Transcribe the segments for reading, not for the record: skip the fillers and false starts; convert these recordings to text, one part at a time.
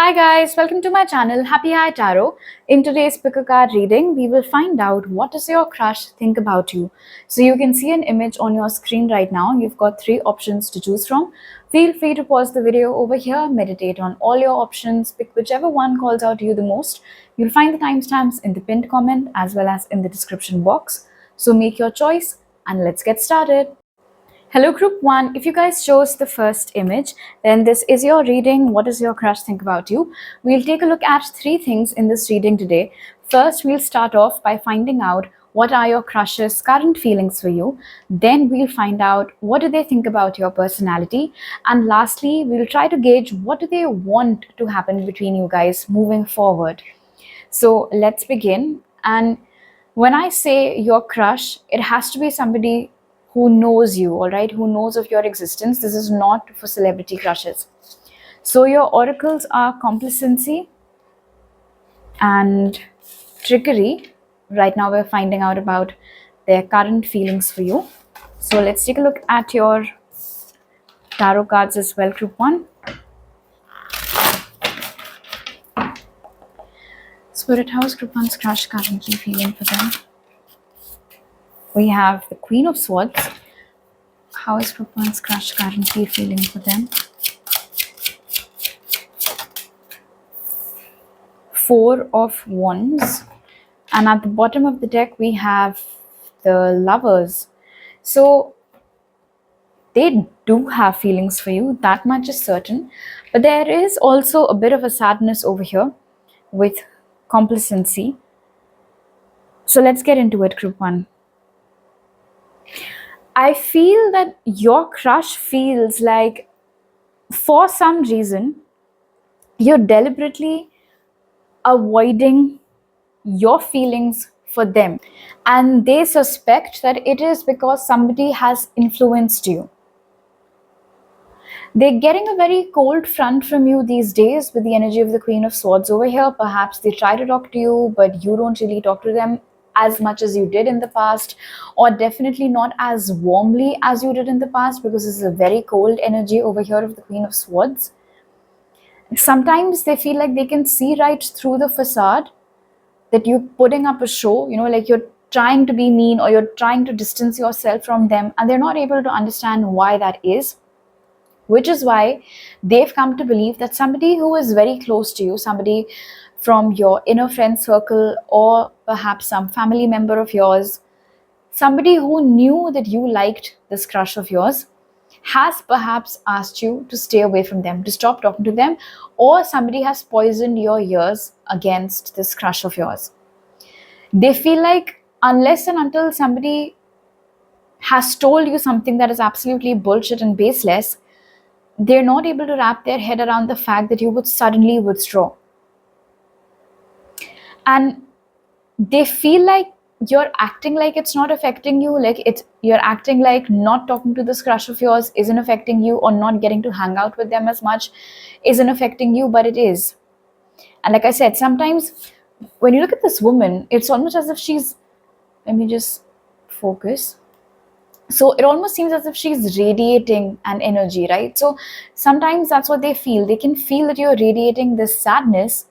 Hi guys, welcome to my channel Happy Eye Tarot. In today's pickacard reading, we will find out what does your crush think about you. So you can see an image on your screen right now. You've got three options to choose from. Feel free to pause the video over here, meditate on all your options, pick whichever one calls out to you the most. You'll find the timestamps in the pinned comment as well as in the description box. So make your choice and let's get started. Hello group 1, if you guys chose the first image, then this is your reading. What does your crush think about you? We'll take a look at three things in this reading today. First, we'll start off by finding out what are your crush's current feelings for you. Then we'll find out what do they think about your personality. And lastly, we'll try to gauge what do they want to happen between you guys moving forward. So let's begin. And when I say your crush, it has to be somebody who knows you, all right, who knows of your existence. This is not for celebrity crushes. So your oracles are complacency and trickery. Right now we're finding out about their current feelings for you. So let's take a look at your tarot cards as well, group 1. Spirit, how is group 1's crush currently feeling for them? We have the Queen of Swords. How is group 1's crush currently feeling for them? Four of Wands. And at the bottom of the deck, we have the Lovers. So they do have feelings for you, that much is certain. But there is also a bit of a sadness over here with complacency. So let's get into it, group 1. I feel that your crush feels like for some reason you're deliberately avoiding your feelings for them, and they suspect that it is because somebody has influenced you. They're getting a very cold front from you these days with the energy of the Queen of Swords over here. Perhaps they try to talk to you, but you don't really talk to them as much as you did in the past, or definitely not as warmly as you did in the past, because this is a very cold energy over here of the Queen of Swords. Sometimes they feel like they can see right through the facade, that you're putting up a show, like you're trying to be mean or you're trying to distance yourself from them, and they're not able to understand why that is. Which is why they've come to believe that somebody who is very close to you, somebody from your inner friend circle, or perhaps some family member of yours, somebody who knew that you liked this crush of yours, has perhaps asked you to stay away from them, to stop talking to them, or somebody has poisoned your ears against this crush of yours. They feel like unless and until somebody has told you something that is absolutely bullshit and baseless, they're not able to wrap their head around the fact that you would suddenly withdraw. And they feel like you're acting like it's not affecting you, you're acting like not talking to this crush of yours isn't affecting you, or not getting to hang out with them as much isn't affecting you, but it is. And like I said, sometimes when you look at this woman, it's almost as if she's, let me just focus. So it almost seems as if she's radiating an energy, right? So sometimes that's what they feel. They can feel that you're radiating this sadness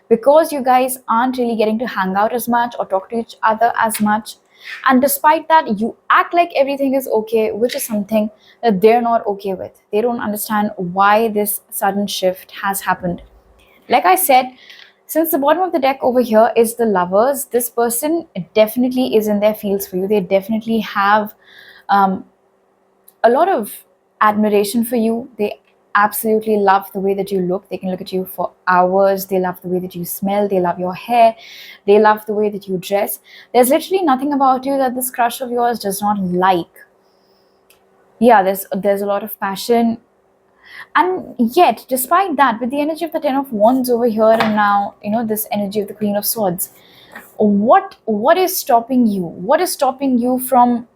because you guys aren't really getting to hang out as much or talk to each other as much. And despite that, you act like everything is okay, which is something that they're not okay with. They don't understand why this sudden shift has happened. Like I said, since the bottom of the deck over here is the Lovers, this person definitely is in their fields for you. They definitely have a lot of admiration for you. They absolutely love the way that you look. They can look at you for hours. They love the way that you smell. They love your hair. They love the way that you dress. There's literally nothing about you that this crush of yours does not like. Yeah, there's a lot of passion. And yet, despite that, with the energy of the Ten of Wands over here, and now, this energy of the Queen of Swords, what is stopping you? What is stopping you from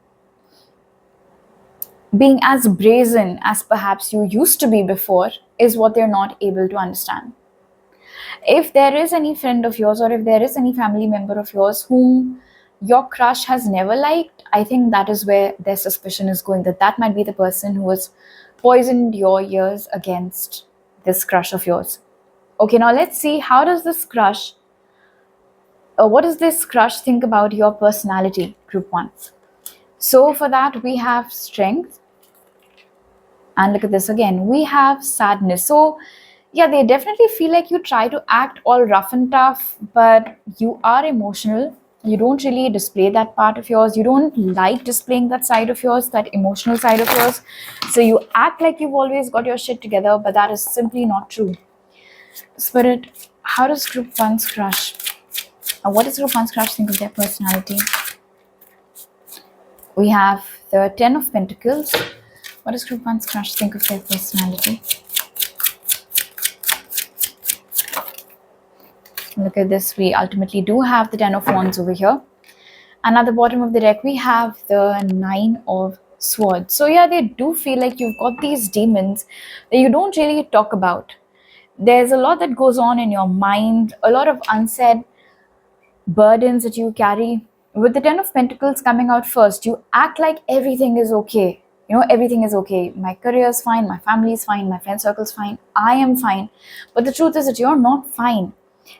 being as brazen as perhaps you used to be before, is what they're not able to understand. If there is any friend of yours, or if there is any family member of yours whom your crush has never liked, I think that is where their suspicion is going, that might be the person who has poisoned your ears against this crush of yours. Okay, now let's see, how does this crush, what does this crush think about your personality, group 1? So for that, we have strength. And look at this again, we have sadness. So yeah, they definitely feel like you try to act all rough and tough, but you are emotional. You don't really display that part of yours. You don't like displaying that side of yours, that emotional side of yours. So you act like you've always got your shit together, but that is simply not true. Spirit, how does group 1's crush, what does group 1's crush think of their personality? We have the 10 of Pentacles. What does group 1's crush think of their personality? Look at this, we ultimately do have the 10 of Wands over here. And at the bottom of the deck, we have the 9 of Swords. So yeah, they do feel like you've got these demons that you don't really talk about. There's a lot that goes on in your mind, a lot of unsaid burdens that you carry. With the 10 of Pentacles coming out first, you act like everything is okay. You know, everything is okay. My career is fine, my family is fine, my friend circle is fine, I am fine. But the truth is that you're not fine.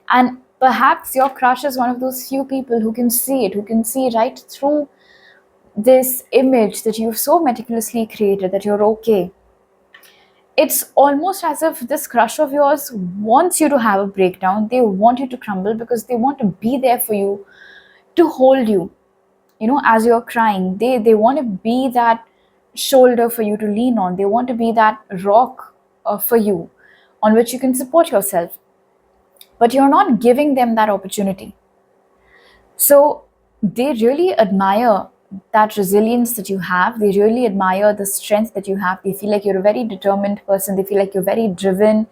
And perhaps your crush is one of those few people who can see it, who can see right through this image that you've so meticulously created, that you're okay. It's almost as if this crush of yours wants you to have a breakdown. They want you to crumble because they want to be there for you, to hold you, you know, as you're crying. They want to be that shoulder for you to lean on. They want to be that rock for you on which you can support yourself. But you're not giving them that opportunity. So they really admire that resilience that you have. They really admire the strength that you have. They feel like you're a very determined person. They feel like you're very driven.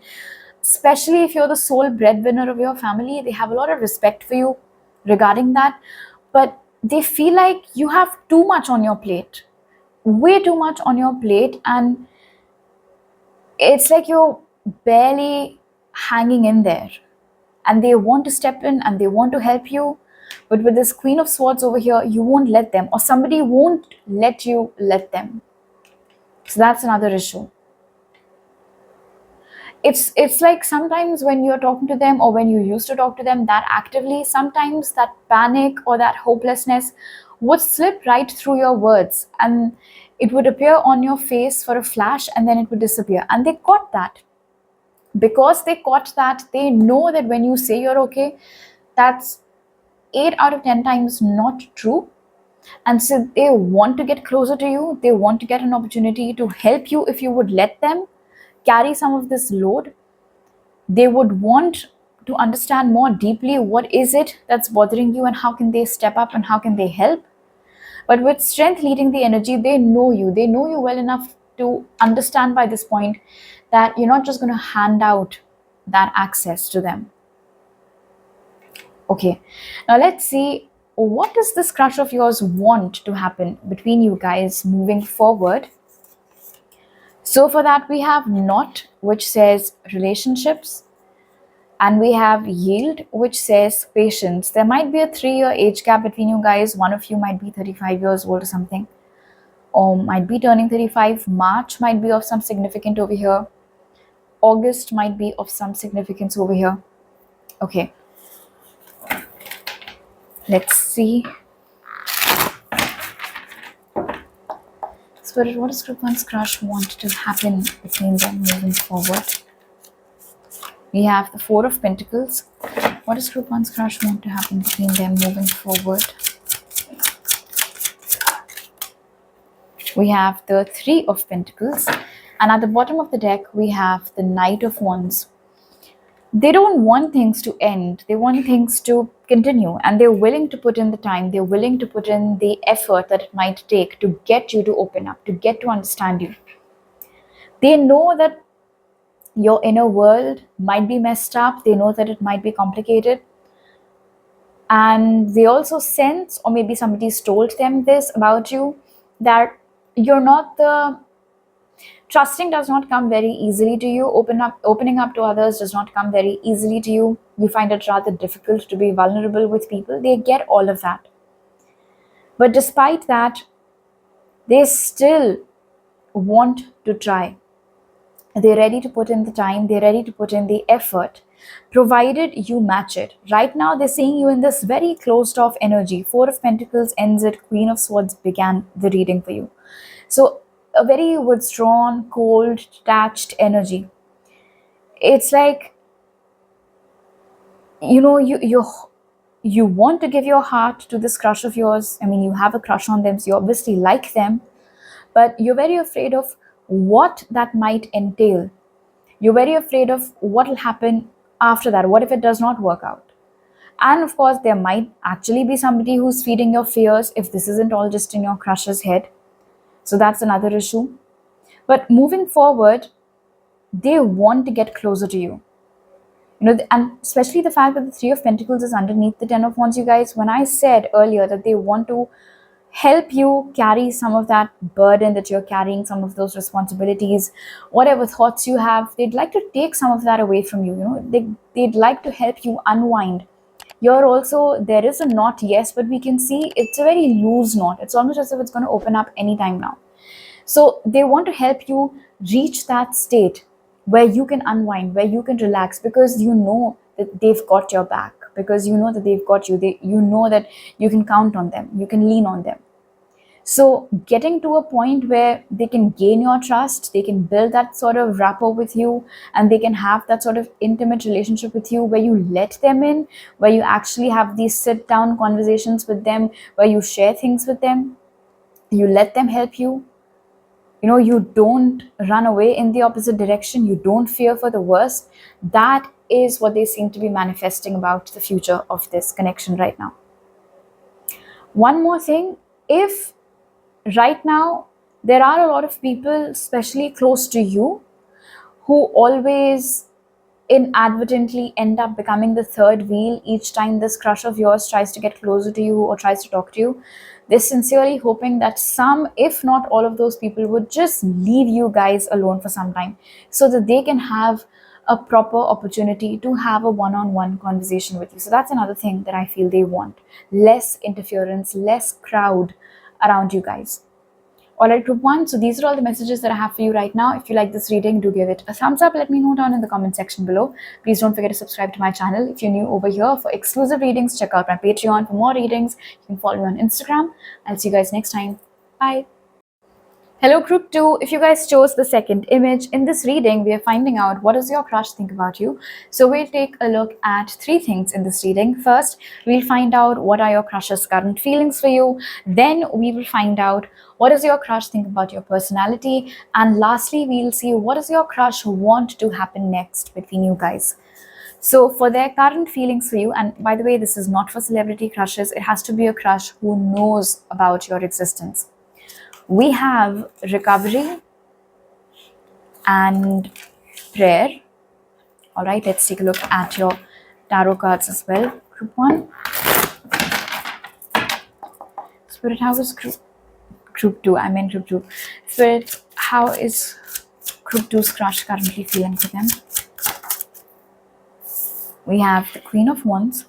Especially if you're the sole breadwinner of your family, they have a lot of respect for you regarding that. But they feel like you have too much on your plate, way too much on your plate, and it's like you're barely hanging in there. And they want to step in and they want to help you. But with this Queen of Swords over here, you won't let them, or somebody won't let you let them. So that's another issue. It's like sometimes when you're talking to them, or when you used to talk to them that actively, sometimes that panic or that hopelessness would slip right through your words, and it would appear on your face for a flash and then it would disappear. And they caught that. Because they caught that, they know that when you say you're okay, that's 8 out of 10 times not true. And so they want to get closer to you. They want to get an opportunity to help you if you would let them carry some of this load. They would want to understand more deeply what is it that's bothering you and how can they step up and how can they help. But with strength leading the energy, they know you. They know you well enough to understand by this point that you're not just going to hand out that access to them. Okay, now let's see, what does this crush of yours want to happen between you guys moving forward? So for that, we have Not, which says relationships, and we have Yield, which says patience. There might be a 3-year age gap between you guys. One of you might be 35 years old or something, or might be turning 35. March might be of some significance over here. August might be of some significance over here. Okay, let's see. Spirit, what does group 1's crush want to happen between them moving forward? We have the 4 of Pentacles. What does group 1's crush want to happen between them moving forward? We have the 3 of Pentacles. And at the bottom of the deck, we have the Knight of Wands. They don't want things to end. They want things to continue. And they're willing to put in the time. They're willing to put in the effort that it might take to get you to open up, to get to understand you. They know that your inner world might be messed up. They know that it might be complicated. And they also sense, or maybe somebody's told them this about you, that you're not the... Trusting does not come very easily to you. Opening up to others does not come very easily to you. You find it rather difficult to be vulnerable with people. They get all of that. But despite that, they still want to try. They're ready to put in the time. They're ready to put in the effort. provided you match it. Right now, they're seeing you in this very closed off energy. Four of Pentacles ends it, Queen of Swords began the reading for you. So, a very withdrawn, cold, detached energy. It's like, you want to give your heart to this crush of yours. I mean, you have a crush on them, so you obviously like them, but you're very afraid of what that might entail. You're very afraid of what will happen after that. What if it does not work out? And of course, there might actually be somebody who's feeding your fears if this isn't all just in your crush's head. So that's another issue. But moving forward, they want to get closer to you. And especially the fact that the Three of Pentacles is underneath the Ten of Wands, you guys. When I said earlier that they want to help you carry some of that burden that you're carrying, some of those responsibilities, whatever thoughts you have, they'd like to take some of that away from you. They'd like to help you unwind. Here also, there is a knot, yes, but we can see it's a very loose knot. It's almost as if it's going to open up anytime now. So they want to help you reach that state where you can unwind, where you can relax, because you know that they've got your back, because you know that they've got you. You know that you can count on them, you can lean on them. So getting to a point where they can gain your trust, they can build that sort of rapport with you, and they can have that sort of intimate relationship with you where you let them in, where you actually have these sit down conversations with them, where you share things with them, you let them help you. You don't run away in the opposite direction. You don't fear for the worst. That is what they seem to be manifesting about the future of this connection right now. One more thing, if right now there are a lot of people, especially close to you, who always inadvertently end up becoming the third wheel each time this crush of yours tries to get closer to you or tries to talk to you, they're sincerely hoping that some, if not all of those people, would just leave you guys alone for some time so that they can have a proper opportunity to have a one-on-one conversation with you. So that's another thing that I feel they want. Less interference, less crowd around you guys. Alright, group 1, so these are all the messages that I have for you right now. If you like this reading, do give it a thumbs up. Let me know down in the comment section below. Please don't forget to subscribe to my channel. If you're new over here for exclusive readings, check out my Patreon for more readings. You can follow me on Instagram. I'll see you guys next time. Bye. Hello group 2, if you guys chose the second image, in this reading we are finding out what does your crush think about you. So we'll take a look at 3 things in this reading. First, we'll find out what are your crush's current feelings for you. Then we will find out what does your crush think about your personality. And lastly, we'll see what does your crush want to happen next between you guys. So for their current feelings for you, and by the way, this is not for celebrity crushes, it has to be a crush who knows about your existence. We have recovery and prayer. All right, let's take a look at your tarot cards as well. Group 1. Spirit, how is group 2? I meant group 2. Spirit, how is group 2's crush currently feeling for them? We have the Queen of Wands.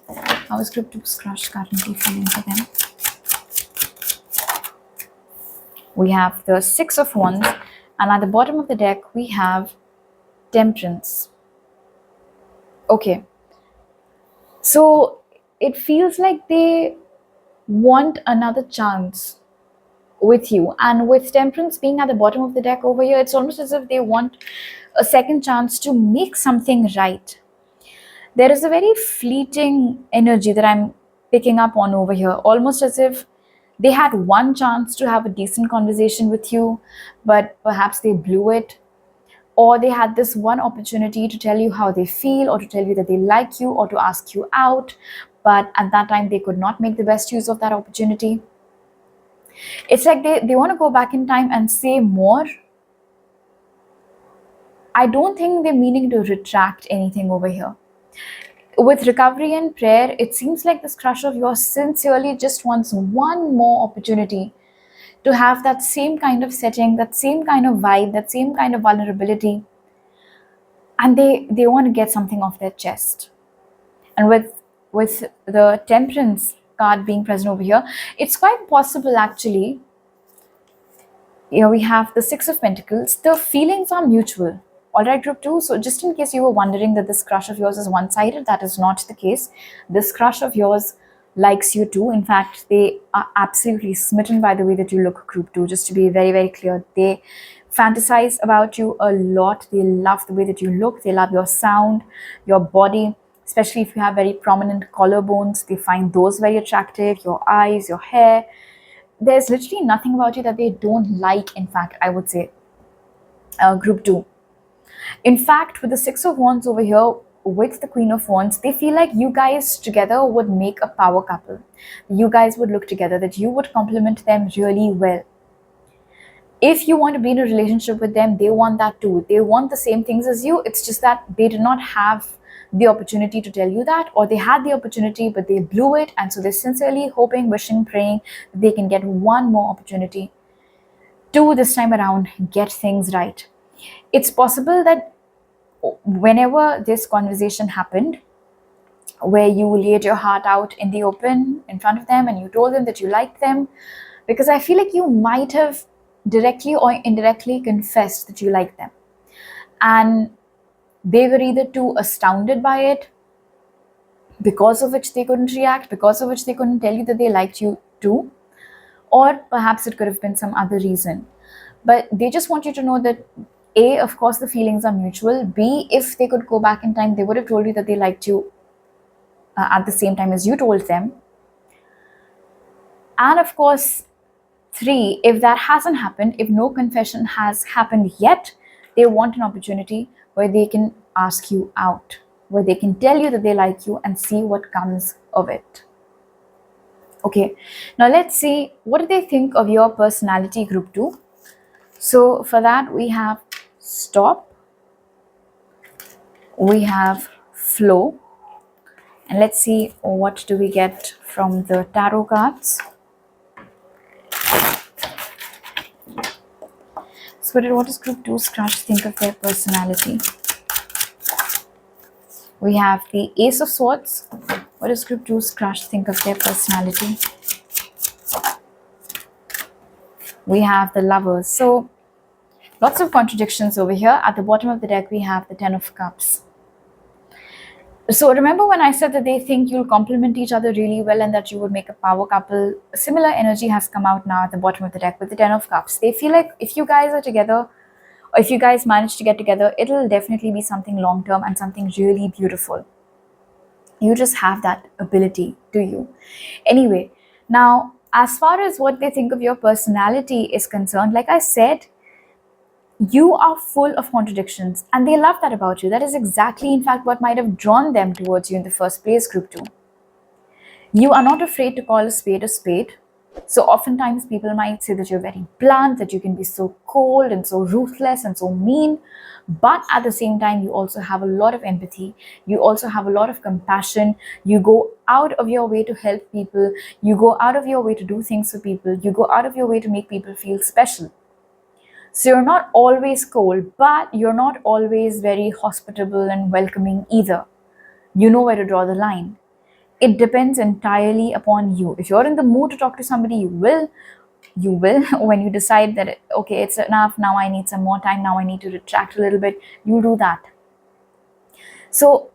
How is group 2's crush currently feeling for them? We have the Six of Wands, and at the bottom of the deck, we have Temperance. Okay. So it feels like they want another chance with you. And with Temperance being at the bottom of the deck over here, it's almost as if they want a second chance to make something right. There is a very fleeting energy that I'm picking up on over here, almost as if they had one chance to have a decent conversation with you, but perhaps they blew it. Or they had this one opportunity to tell you how they feel, or to tell you that they like you, or to ask you out, but at that time they could not make the best use of that opportunity. It's like they want to go back in time and say more. I don't think they're meaning to retract anything over here. With recovery and prayer, it seems like this crush of yours sincerely just wants one more opportunity to have that same kind of setting, that same kind of vibe, that same kind of vulnerability. And they want to get something off their chest. And with the Temperance card being present over here, it's quite possible actually. We have the Six of Pentacles. The feelings are mutual. Alright, group 2, so just in case you were wondering that this crush of yours is one-sided, that is not the case. This crush of yours likes you too. In fact, they are absolutely smitten by the way that you look, group 2, just to be very, very clear. They fantasize about you a lot. They love the way that you look. They love your sound, your body, especially if you have very prominent collarbones. They find those very attractive, your eyes, your hair. There's literally nothing about you that they don't like, in fact, I would say, group 2. In fact, with the Six of Wands over here, with the Queen of Wands, they feel like you guys together would make a power couple. You guys would look together, that you would complement them really well. If you want to be in a relationship with them, they want that too. They want the same things as you. It's just that they did not have the opportunity to tell you that, or they had the opportunity but they blew it, and so they're sincerely hoping, wishing, praying that they can get one more opportunity to this time around get things right. It's possible that whenever this conversation happened, where you laid your heart out in the open in front of them and you told them that you liked them, because I feel like you might have directly or indirectly confessed that you liked them, and they were either too astounded by it, because of which they couldn't react, because of which they couldn't tell you that they liked you too, or perhaps it could have been some other reason. But they just want you to know that A, of course the feelings are mutual. B, if they could go back in time, they would have told you that they liked you at the same time as you told them. And of course, 3, if that hasn't happened, if no confession has happened yet, they want an opportunity where they can ask you out, where they can tell you that they like you and see what comes of it. Okay, now let's see, what do they think of your personality, group 2? So for that, we have stop, we have flow, and let's see what do we get from the tarot cards. So what does group 2's crush think of their personality? We have the Ace of Swords. What does group 2's crush think of their personality? We have the Lovers. So lots of contradictions over here. At the bottom of the deck, we have the Ten of Cups. So remember when I said that they think you'll complement each other really well and that you would make a power couple? Similar energy has come out now at the bottom of the deck with the Ten of Cups. They feel like if you guys are together, or if you guys manage to get together, it'll definitely be something long-term and something really beautiful. You just have that ability, do you? Anyway, now as far as what they think of your personality is concerned, like I said, you are full of contradictions and they love that about you. That is exactly, in fact, what might have drawn them towards you in the first place, group 2. You are not afraid to call a spade a spade. So oftentimes people might say that you're very blunt, that you can be so cold and so ruthless and so mean. But at the same time, you also have a lot of empathy. You also have a lot of compassion. You go out of your way to help people. You go out of your way to do things for people. You go out of your way to make people feel special. So you're not always cold, but you're not always very hospitable and welcoming either. You know where to draw the line. It depends entirely upon you. If you're in the mood to talk to somebody, you will. When you decide that, okay, it's enough, now I need some more time, now I need to retract a little bit, you'll do that. So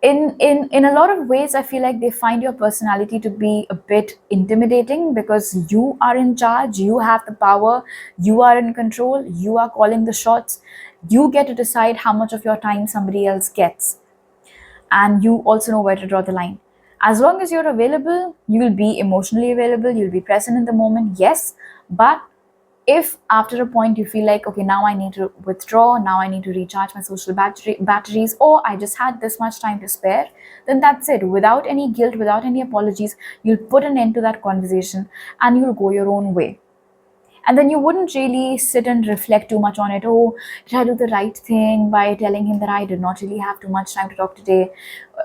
in a lot of ways, I feel like they find your personality to be a bit intimidating because you are in charge, you have the power, you are in control, you are calling the shots, you get to decide how much of your time somebody else gets. And you also know where to draw the line. As long as you're available, you will be emotionally available, you'll be present in the moment, yes. But if after a point you feel like, okay, now I need to withdraw, now I need to recharge my social batteries, or I just had this much time to spare, then that's it. Without any guilt, without any apologies, you'll put an end to that conversation and you'll go your own way. And then you wouldn't really sit and reflect too much on it. Oh, did I do the right thing by telling him that I did not really have too much time to talk today?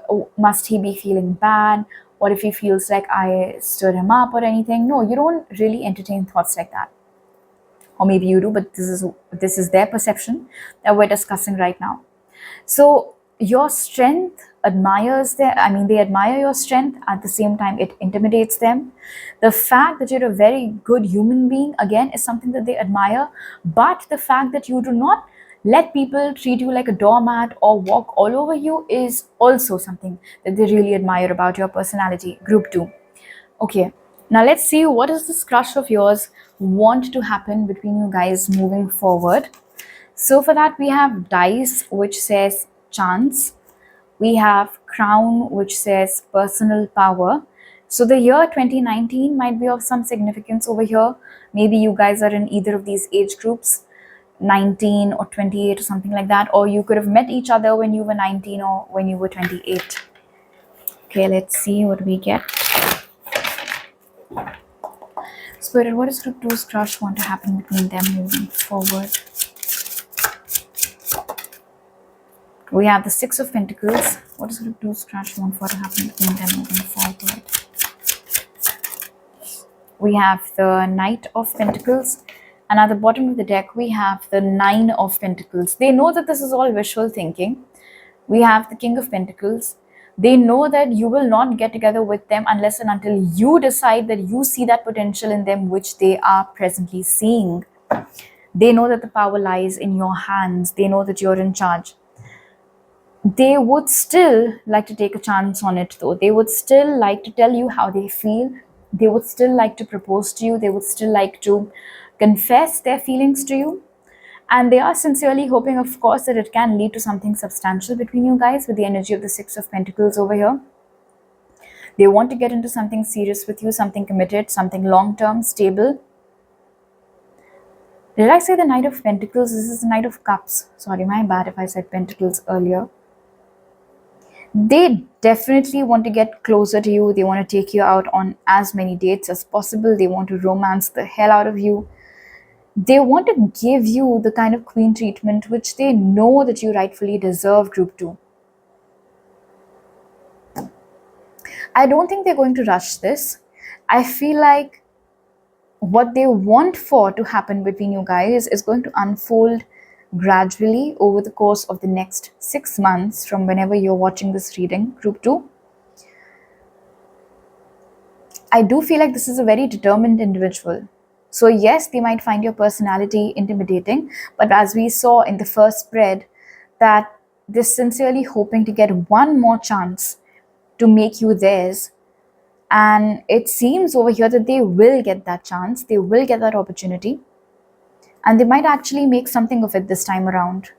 Oh, must he be feeling bad? What if he feels like I stirred him up or anything? No, you don't really entertain thoughts like that. Or maybe you do, but this is their perception that we're discussing right now. So your strength admires they admire your strength. At the same time, it intimidates them. The fact that you're a very good human being, again, is something that they admire. But the fact that you do not let people treat you like a doormat or walk all over you is also something that they really admire about your personality. Group 2. Okay, now let's see what does this crush of yours want to happen between you guys moving forward. So for that we have dice, which says chance. We have crown, which says personal power. So the year 2019 might be of some significance over here. Maybe you guys are in either of these age groups, 19 or 28 or something like that, or you could have met each other when you were 19 or when you were 28. Okay, let's see what we get. Spirit, what does group 2's crush want to happen between them moving forward? We have the 6 of Pentacles. What does group 2's crush want for to happen between them moving forward? We have the Knight of Pentacles. And at the bottom of the deck, we have the 9 of Pentacles. They know that this is all visual thinking. We have the King of Pentacles. They know that you will not get together with them unless and until you decide that you see that potential in them, which they are presently seeing. They know that the power lies in your hands. They know that you're in charge. They would still like to take a chance on it though. They would still like to tell you how they feel. They would still like to propose to you. They would still like to confess their feelings to you. And they are sincerely hoping, of course, that it can lead to something substantial between you guys with the energy of the 6 of Pentacles over here. They want to get into something serious with you, something committed, something long-term, stable. Did I say the Knight of Pentacles? This is the Knight of Cups. Sorry, my bad if I said Pentacles earlier. They definitely want to get closer to you. They want to take you out on as many dates as possible. They want to romance the hell out of you. They want to give you the kind of queen treatment which they know that you rightfully deserve, group 2. I don't think they're going to rush this. I feel like what they want for to happen between you guys is going to unfold gradually over the course of the next 6 months from whenever you're watching this reading, group 2. I do feel like this is a very determined individual. So yes, they might find your personality intimidating, but as we saw in the first spread, that they're sincerely hoping to get one more chance to make you theirs. And it seems over here that they will get that chance, they will get that opportunity, and they might actually make something of it this time around.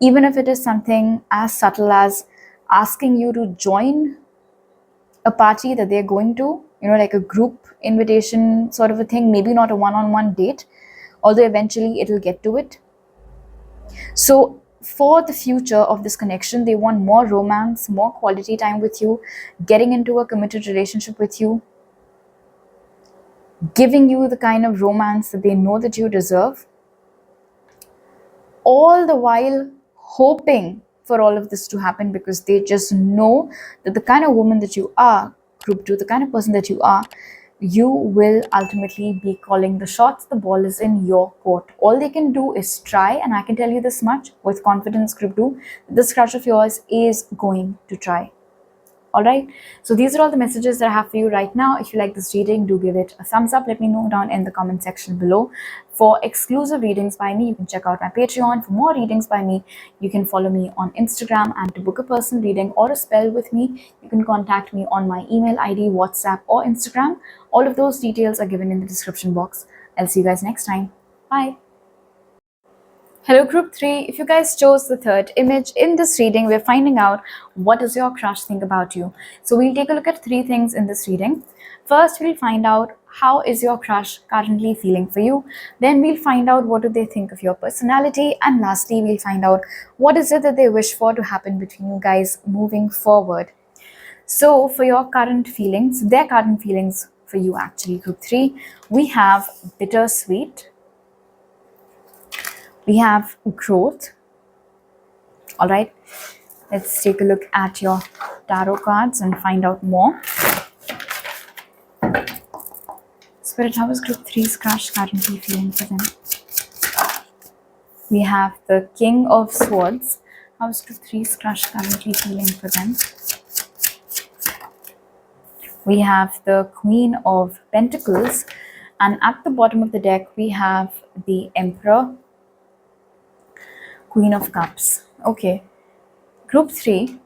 Even if it is something as subtle as asking you to join a party that they're going to, like a group invitation sort of a thing, maybe not a one-on-one date, although eventually it'll get to it. So for the future of this connection, they want more romance, more quality time with you, getting into a committed relationship with you, giving you the kind of romance that they know that you deserve, all the while hoping for all of this to happen because they just know that the kind of woman that you are, group 2, the kind of person that you will ultimately be calling the shots. The ball is in your court. All they can do is try, and I can tell you this much with confidence, group 2, this crush of yours is going to try. Alright, so these are all the messages that I have for you right now. If you like this reading, do give it a thumbs up. Let me know down in the comment section below. For exclusive readings by me, you can check out my Patreon. For more readings by me, you can follow me on Instagram. And to book a personal reading or a spell with me, you can contact me on my email ID, WhatsApp or Instagram. All of those details are given in the description box. I'll see you guys next time. Bye. Hello group 3, if you guys chose the third image in this reading, we're finding out what does your crush think about you. So we'll take a look at 3 things in this reading. First, we'll find out how is your crush currently feeling for you. Then we'll find out what do they think of your personality. And lastly, we'll find out what is it that they wish for to happen between you guys moving forward. So for your current feelings, their current feelings for you actually, group 3, we have bittersweet. We have growth. All right, let's take a look at your tarot cards and find out more. Spirit, how is group 3's crush currently feeling for them? We have the King of Swords. How is group 3's crush currently feeling for them? We have the Queen of Pentacles. And at the bottom of the deck, we have the Emperor. Queen of Cups. Okay. Group 3.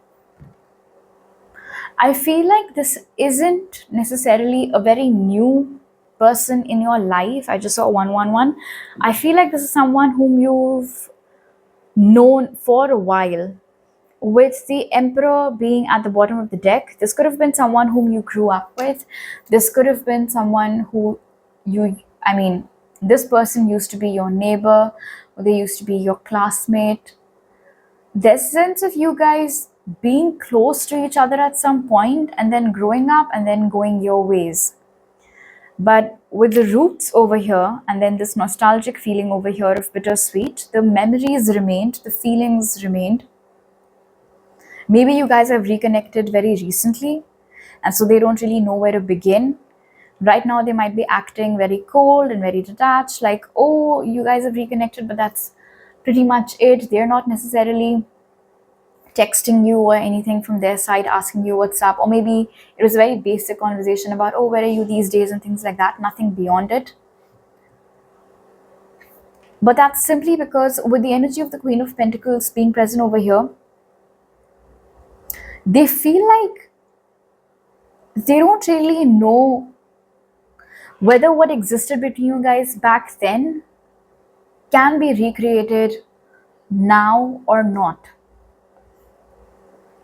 I feel like this isn't necessarily a very new person in your life. I just saw 111. I feel like this is someone whom you've known for a while. With the Emperor being at the bottom of the deck, this could have been someone whom you grew up with. This could have been someone who this person used to be your neighbor, or they used to be your classmate. There's a sense of you guys being close to each other at some point and then growing up and then going your ways. But with the roots over here and then this nostalgic feeling over here of bittersweet, the memories remained, the feelings remained. Maybe you guys have reconnected very recently and so they don't really know where to begin. Right now they might be acting very cold and very detached, like, oh, you guys have reconnected, but that's pretty much it. They're not necessarily texting you or anything from their side asking you what's up, or maybe it was a very basic conversation about, oh, where are you these days and things like that, nothing beyond it. But that's simply because with the energy of the Queen of Pentacles being present over here, they feel like they don't really know whether what existed between you guys back then can be recreated now or not.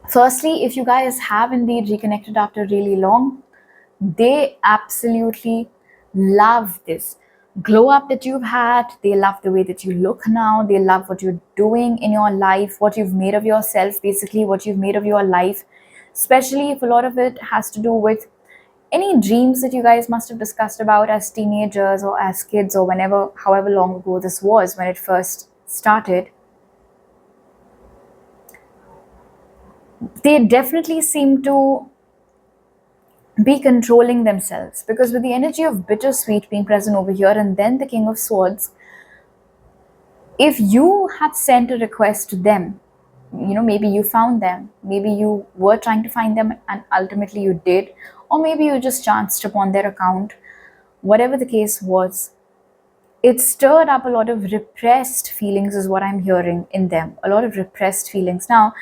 Firstly, if you guys have indeed reconnected after really long, they absolutely love this glow up that you've had. They love the way that you look now. They love what you're doing in your life, what you've made of yourself, basically what you've made of your life, especially if a lot of it has to do with any dreams that you guys must have discussed about as teenagers or as kids or whenever, however long ago this was when it first started. They definitely seem to be controlling themselves, because with the energy of bittersweet being present over here and then the King of Swords, if you had sent a request to them, maybe you found them, maybe you were trying to find them and ultimately you did, or maybe you just chanced upon their account, whatever the case was, it stirred up a lot of repressed feelings is what I'm hearing in them, a lot of repressed feelings. Now,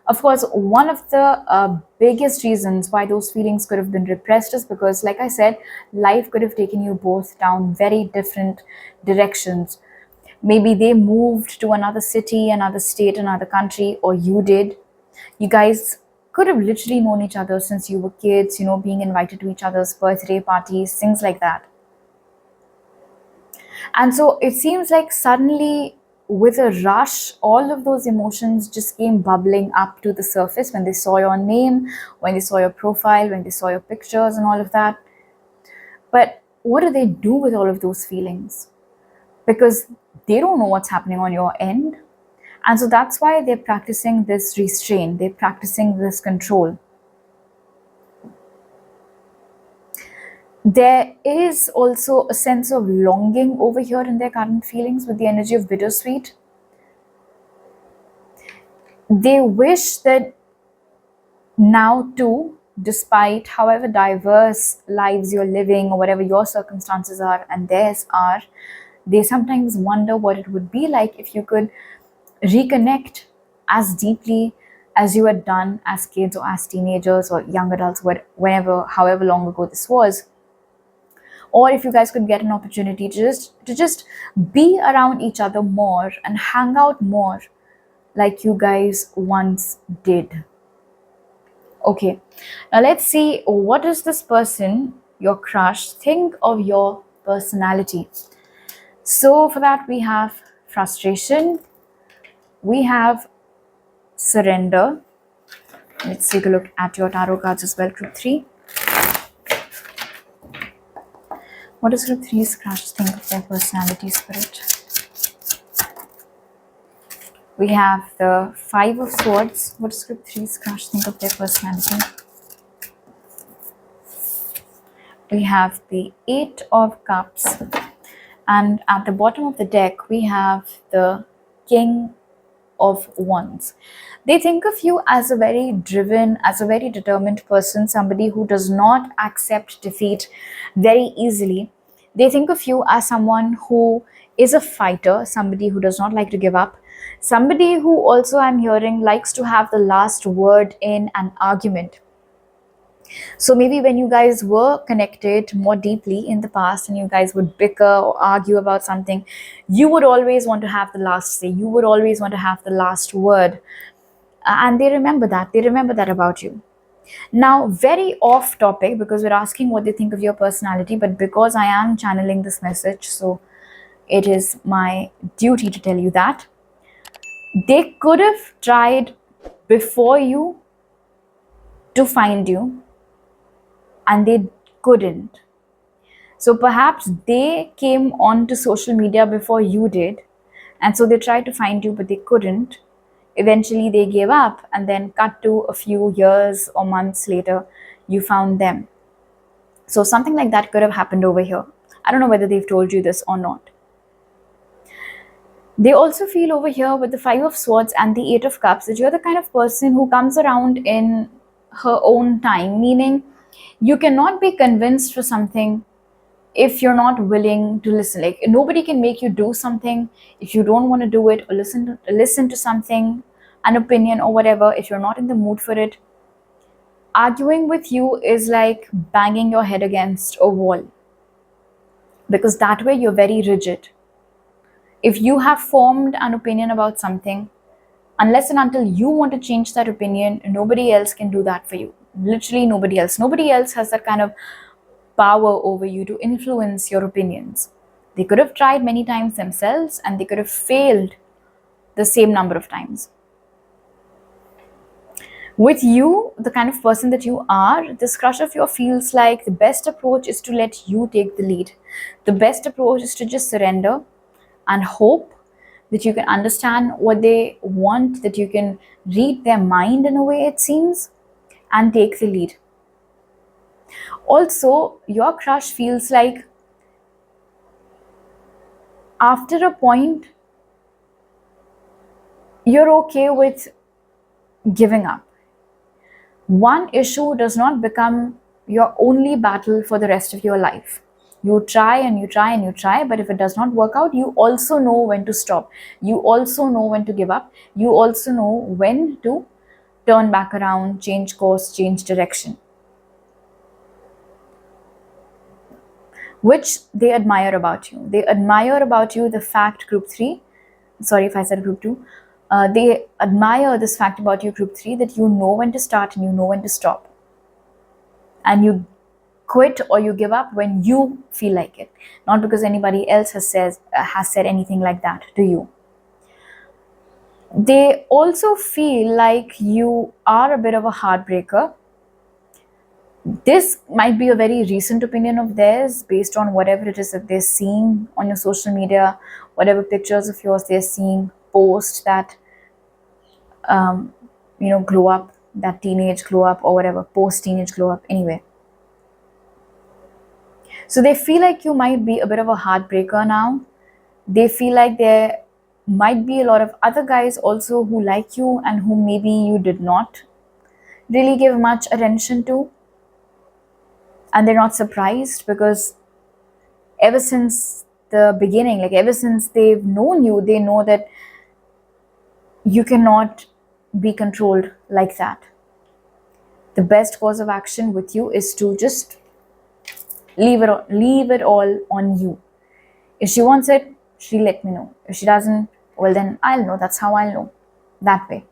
of course, one of the biggest reasons why those feelings could have been repressed is because, like I said, life could have taken you both down very different directions. Maybe they moved to another city, another state, another country, or you did. You guys could have literally known each other since you were kids, being invited to each other's birthday parties, things like that. And so it seems like suddenly, with a rush, all of those emotions just came bubbling up to the surface when they saw your name, when they saw your profile, when they saw your pictures and all of that. But what do they do with all of those feelings? Because they don't know what's happening on your end. And so that's why they're practicing this restraint, they're practicing this control. There is also a sense of longing over here in their current feelings with the energy of bittersweet. They wish that now too, despite however diverse lives you're living or whatever your circumstances are and theirs are, they sometimes wonder what it would be like if you could reconnect as deeply as you had done as kids or as teenagers or young adults, whenever, however long ago this was. Or if you guys could get an opportunity to just be around each other more and hang out more like you guys once did. Okay, now let's see, what does this person, your crush, think of your personality? So for that we have frustration, we have surrender. Let's take a look at your tarot cards as well, Group 3. What does Group 3's crush think of their personality, Spirit? We have the 5 of Swords. What does Group 3's crush think of their personality? We have the 8 of Cups. And at the bottom of the deck, we have the King of Wands. They think of you as a very driven, as a very determined person, somebody who does not accept defeat very easily. They think of you as someone who is a fighter, somebody who does not like to give up, somebody who also, I'm hearing, likes to have the last word in an argument. So maybe when you guys were connected more deeply in the past and you guys would bicker or argue about something, you would always want to have the last say. You would always want to have the last word. And they remember that. They remember that about you. Now, very off topic, because we're asking what they think of your personality, but because I am channeling this message, so it is my duty to tell you that they could have tried before you to find you, and they couldn't. So perhaps they came onto social media before you did, and so they tried to find you, but they couldn't. Eventually they gave up, and then cut to a few years or months later, you found them. So something like that could have happened over here. I don't know whether they've told you this or not. They also feel over here with the Five of Swords and the Eight of Cups that you're the kind of person who comes around in her own time, meaning you cannot be convinced for something if you're not willing to listen. Like, nobody can make you do something if you don't want to do it, or listen to something, an opinion or whatever, if you're not in the mood for it. Arguing with you is like banging your head against a wall, because that way you're very rigid. If you have formed an opinion about something, unless and until you want to change that opinion, nobody else can do that for you. Literally nobody else. Nobody else has that kind of power over you to influence your opinions. They could have tried many times themselves, and they could have failed the same number of times. With you, the kind of person that you are, this crush of yours feels like the best approach is to let you take the lead. The best approach is to just surrender and hope that you can understand what they want, that you can read their mind in a way, it seems, and take the lead. Also, your crush feels like after a point, you're okay with giving up. One issue does not become your only battle for the rest of your life. You try and you try and you try, but if it does not work out, you also know when to stop. You also know when to give up. You also know when to turn back around, change course, change direction. Which they admire about you. They admire about you the fact, group 3, sorry if I said group 2, they admire this fact about you, group 3, that you know when to start and you know when to stop. And you quit or you give up when you feel like it, not because anybody else has said anything like that to you. They also feel like you are a bit of a heartbreaker. This might be a very recent opinion of theirs based on whatever it is that they're seeing on your social media, whatever pictures of yours they're seeing, post that, glow up, that teenage glow up or whatever, post-teenage glow up, anyway. So they feel like you might be a bit of a heartbreaker now. They feel like there might be a lot of other guys also who like you and who maybe you did not really give much attention to. And they're not surprised, because ever since the beginning, like ever since they've known you, they know that you cannot be controlled like that. The best course of action with you is to just leave it all on you. If she wants it, she'll let me know. If she doesn't, well then I'll know. That's how I'll know. That way.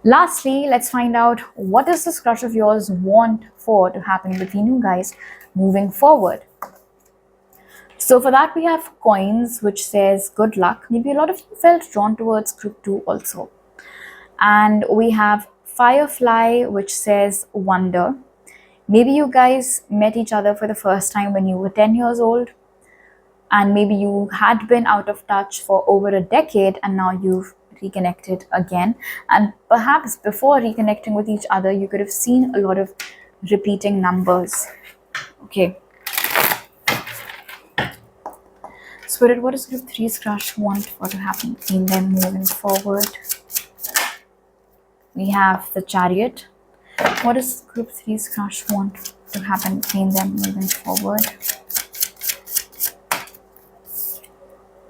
Lastly, let's find out what does this crush of yours want for to happen between you guys moving forward. So for that we have coins, which says good luck. Maybe a lot of you felt drawn towards group 2 also. And we have firefly, which says wonder. Maybe you guys met each other for the first time when you were 10 years old, and maybe you had been out of touch for over a decade and now you've reconnected again. And perhaps before reconnecting with each other, you could have seen a lot of repeating numbers. Okay. Spirit, what does group 3's crush want for to happen between them moving forward? We have the Chariot. What does group 3's crush want to happen between them moving forward?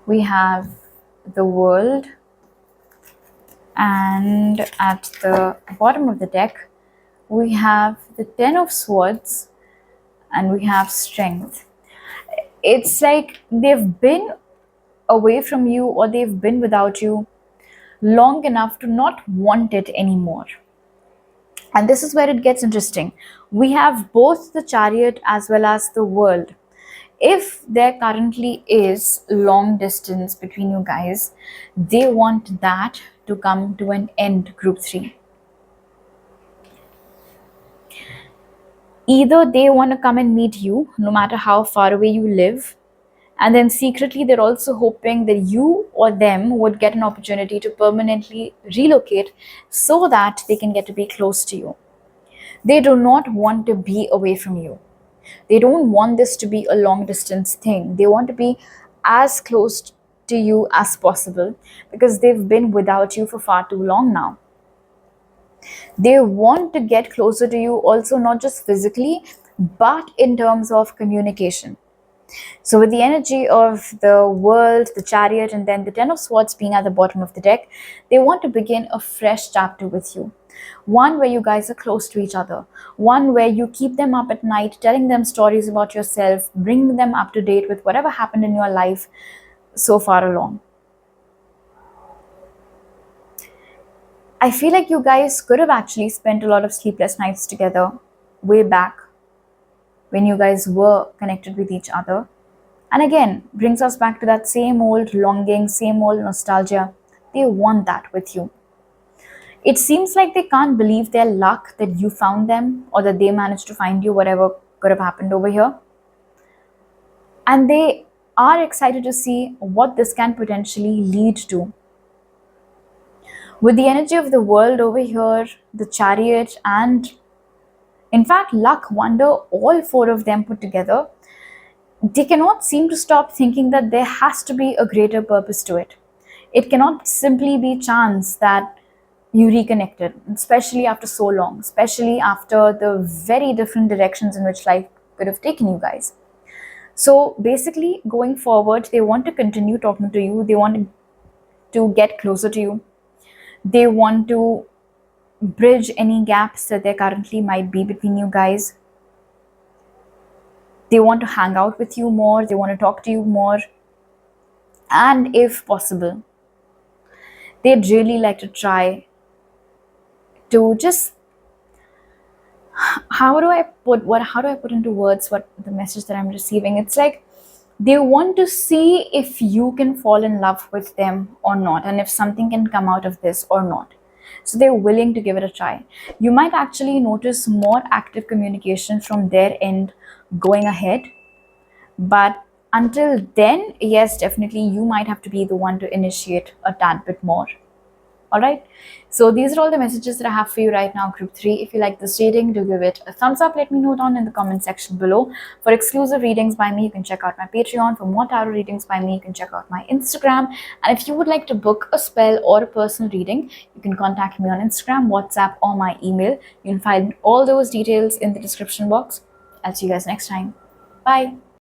we have the World, and at the bottom of the deck, we have the Ten of Swords, and we have Strength. It's like they've been away from you, or they've been without you long enough to not want it anymore. And this is where it gets interesting. We have both the Chariot as well as the World. If there currently is long distance between you guys, they want that to come to an end, group 3. Either they want to come and meet you, no matter how far away you live, and then secretly they're also hoping that you or them would get an opportunity to permanently relocate so that they can get to be close to you. They do not want to be away from you. They don't want this to be a long distance thing. They want to be as close to you as possible because they've been without you for far too long now. They want to get closer to you also, not just physically, but in terms of communication. So with the energy of the World, the Chariot, and then the Ten of Swords being at the bottom of the deck, they want to begin a fresh chapter with you. One where you guys are close to each other. One where you keep them up at night, telling them stories about yourself, bringing them up to date with whatever happened in your life so far along. I feel like you guys could have actually spent a lot of sleepless nights together way back when you guys were connected with each other. And again, brings us back to that same old longing, same old nostalgia. They want that with you. It seems like they can't believe their luck that you found them or that they managed to find you, whatever could have happened over here. And they are excited to see what this can potentially lead to. With the energy of the World over here, the Chariot, and in fact, luck, wonder, all 4 of them put together, they cannot seem to stop thinking that there has to be a greater purpose to it. It cannot simply be chance that you reconnected, especially after so long, especially after the very different directions in which life could have taken you guys. So basically, going forward, they want to continue talking to you. They want to get closer to you. They want to bridge any gaps that there currently might be between you guys. They want to hang out with you more. They want to talk to you more. And if possible, they'd really like to try to just, how do I put into words what the message that I'm receiving? It's like they want to see if you can fall in love with them or not, and if something can come out of this or not. So they're willing to give it a try. You might actually notice more active communication from their end going ahead. But until then, yes, definitely you might have to be the one to initiate a tad bit more. All right. So these are all the messages that I have for you right now, group 3. If you like this reading, do give it a thumbs up. Let me know down in the comment section below. For exclusive readings by me, you can check out my Patreon. For more tarot readings by me, you can check out my Instagram. And if you would like to book a spell or a personal reading, you can contact me on Instagram, WhatsApp, or my email. You can find all those details in the description box. I'll see you guys next time. Bye.